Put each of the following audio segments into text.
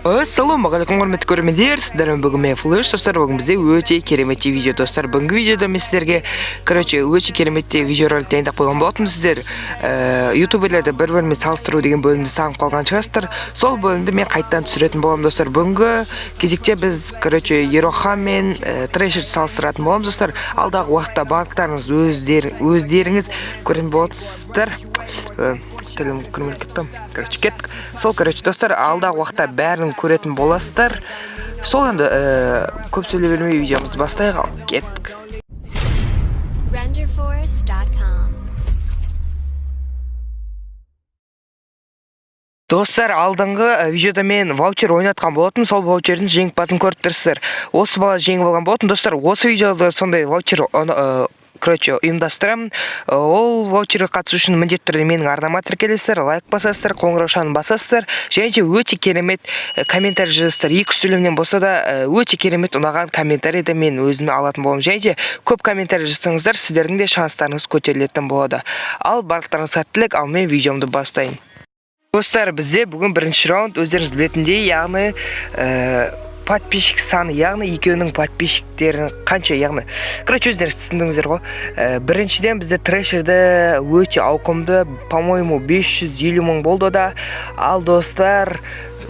Ассалаумағалейкум құрметті көрермендер, сіздермен бүгін мен Флэш достар, бүгін бізде өте керемет видео достар. Бүгінгі видеода мен сіздерге өте керемет видео ролик дайындап қойған болатынмын. Сіздер ютуберлерді бір-бірімен салыстыру деген бөлімді сағынып қалған шығарсыздар. Сол бөлімді мен қайттан түсіретін боламын достар. Бүгінгі кезекте біз Ерохан мен Трэшерді салыстыратын боламыз достар. Алдағы уақытта барлықтарыңыз өздеріңіз көретін боласыздар. Тілім күрмеліп кеттім. Кеттік. Сол достар, алдағы уақытта бәрін көретін боласыздар. Сол енді көп сөйлей бермей видеомызды бастайық. Кеттік. Достар, алдыңғы видеода мен ваучер ойнатқан болатын, сол ваучердің жеңімпазын көріп тұрсыздар. Осы бала жеңіп алған болатын. Достар, осы видеода сондай ваучер ұйымдастырамын. Ол ваучерге қатысу үшін міндетті түрде менің арнама тіркелесіздер, лайк басасыздар, қоңыраушаны басасыздар, және өте керемет комментарий жазасыздар. Екі сөйлемнен болса да өте керемет ұнаған комментарийді мен өзіме алатын боламын. Және көп комментарий жазсаңыздар, сіздердің де шанстарыңыз көтерілетін болады. Ал барлықтарыңызға сәттілік, ал мен видеомды бастайын. Достар, бізде бүгін бірінші раунд, өздеріңіз білетіндей, яғни подписчик саны, яғни екеуінің подписчиктерін қанша, яғни өздеріңіз түсіндіңіздер ғой. Біріншіден бізде Трэшерді өте ауқымды, по-моему 550 мың болды да. Ал достар,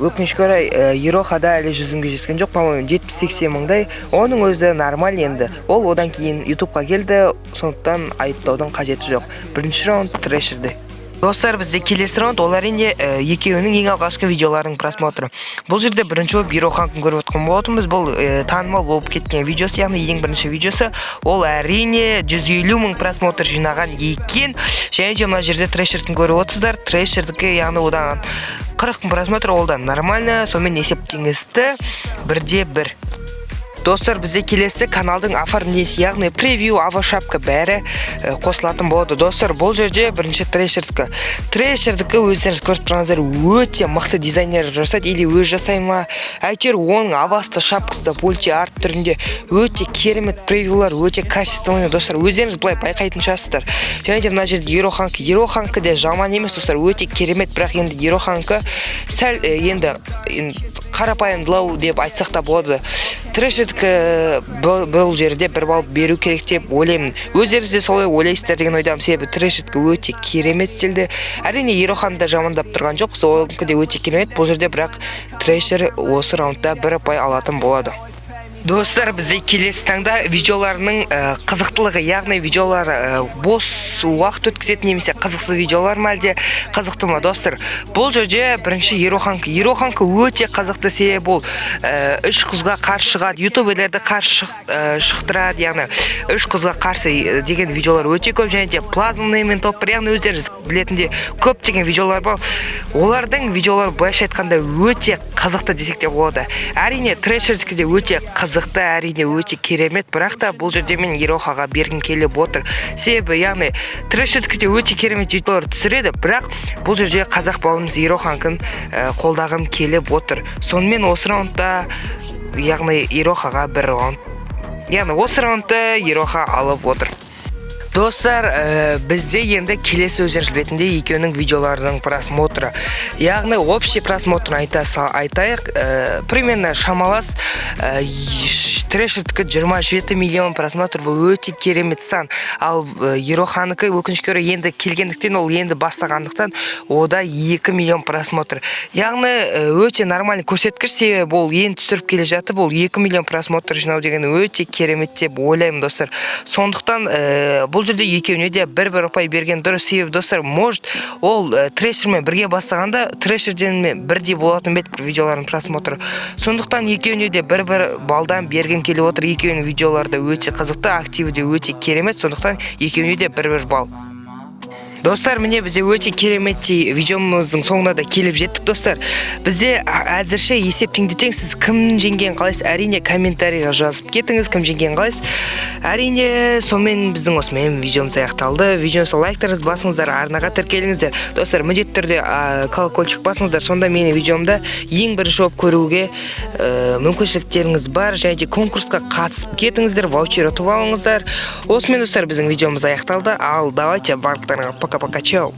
өкінішке орай Ерохада әлі 100-ге жеткен жоқ, по-моему 70-80 мыңдай. Оның өзі нормаль енді. Ол одан кейін ютубқа келді, сондықтан айыптаудың қажеті жоқ. Бірінші раунд Трэшерді. Достар, бізде келесі раунд, ол әрине екеуінің ең алғашқы видеоларының просмотры. Бұл жерде бірінші болып Ероханды көріп отқан болатынбыз. Бұл танымал болып кеткен видеосы, яғни ең бірінші видеосы. Ол әрине 150 мың просмотр жинаған екен. Және мына жерде Трэшерді көріп отырсыздар. Трэшердікі, яғни одан 40 мың просмотр, ол да нормально. Сонымен есептеңізді 1-1. Достар, бізде келесі каналдың оформлениесі, яғни превью, авошапка бәрі қосылатын болады. Достар, бұл жерде бірінші Трэшердікі. Трэшердікі өздеріңіз көріп тұрғаныздар, өте мықты дизайнер жасайды, или өз жасай ма. Әйтеуір оның авасты, шапкасы, пульти арт түрінде өте керемет превьюлар, өте качественный. Достар, өздеріңіз былай байқайтын шығарсыздар. Және де мына жерде Ероханды де жаман емес, достар, өте керемет, бірақ енді Ероханды сәл енді қарапайымдылау деп айтсақ та болады. Трэшердікі бұл жерде бір балл беру керек деп ойлаймын. Өздеріңіз де солай ойлайсыздар деген ойдамын. Себебі Трэшердікі өте керемет стильде. Әрине Ероханды да жамандап тұрған жоқ, соларыңқы де өте керемет. Бұл жерде бірақ Трэшер осы раундта 1 ұпай алатын болады. Достар, бізде келесі таңда видеоларының қызықтылығы, яғни видеолар бос уақыт өткізетін немесе қызықсыз видеолар ма әлде қызықты ма, достар? Бұл жерде бірінші Ероханды өте қызықты, себебі ол 3 қызға қарсы шығады, ютуберлерді қарсы шықтырады, яғни 3 қызға қарсы деген видеолар өте көп, және де плазмный мен топпер, яғни өздеріңіз білетінде көптеген видеолар бар. Олардың видеолары былайша айтқанда өте қызықты десек те болады. Әрине Трэшердікі де өте қызықты, әрине өте керемет, бірақ та бұл жерде мен Ерохаға бергім келіп отыр. Себебі, яғни Трэшердікі де өте керемет видеолар түсіреді, бірақ бұл жерде қазақ бауырымыз Ероханды қолдағым келіп отыр. Сонымен осы раундта, яғни Ерохаға 1 раунд. Яғни осы раундта Ероха алып отыр. Достар, бізде енді келесі өздеріңіз білетіндей екеуінің видеоларының просмотры. Яғни общий просмотрын айтайық. Примерно шамалас Трэшердікі 27 миллион просмотр, бұл өте керемет сан. Ал Ероханыкі өкінішке орай енді келгендіктен, ол енді бастағандықтан ода 2 миллион просмотр. Яғни өте нормальный көрсеткіш, себебі ол енді түсіріп келе жатып, ол 2 миллион просмотр жинау деген өте керемет деп ойлаймын, достар. Сондықтан бұл жерде екеуіне де 1 ұпай берген дұрыс, себебі, достар, может ол Трэшермен бірге бастағанда Трэшерден бірдей болатын бет видеолардың просмотры. Сондықтан екеуіне де 1 балдан берген келіп отыр. Екеуінің видеолары өте қызықты, активі де өте керемет, сондықтан екеуіне де 1 балл. Достар, міне бізде өте кереметті видеомыздың соңына да келіп жеттік, достар. Бізде әзірше есеп теңдетең, сіз кім жеңген қалайсыз? Әрине комментарийға жазып кетіңіз, кім жеңген қалайсыз? Әрине, сонымен біздің осымен видеомыз аяқталды. Видеосы лайктарыңыз басыңыздар, арнаға тіркеліңіздер. Достар, міндетті түрде колокольчик басыңыздар, сонда менің видеомда ең бірінші болып көруге мүмкіншіліктеріңіз бар, және де конкурсқа қатысып кетіңіздер, ваучер ұтып алыңыздар. Осымен, достар, біздің видеомыз аяқталды. Ал давайте барлықтарыңа пока-пока, чао.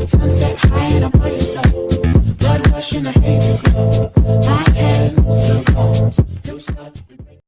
Sunset high and I am so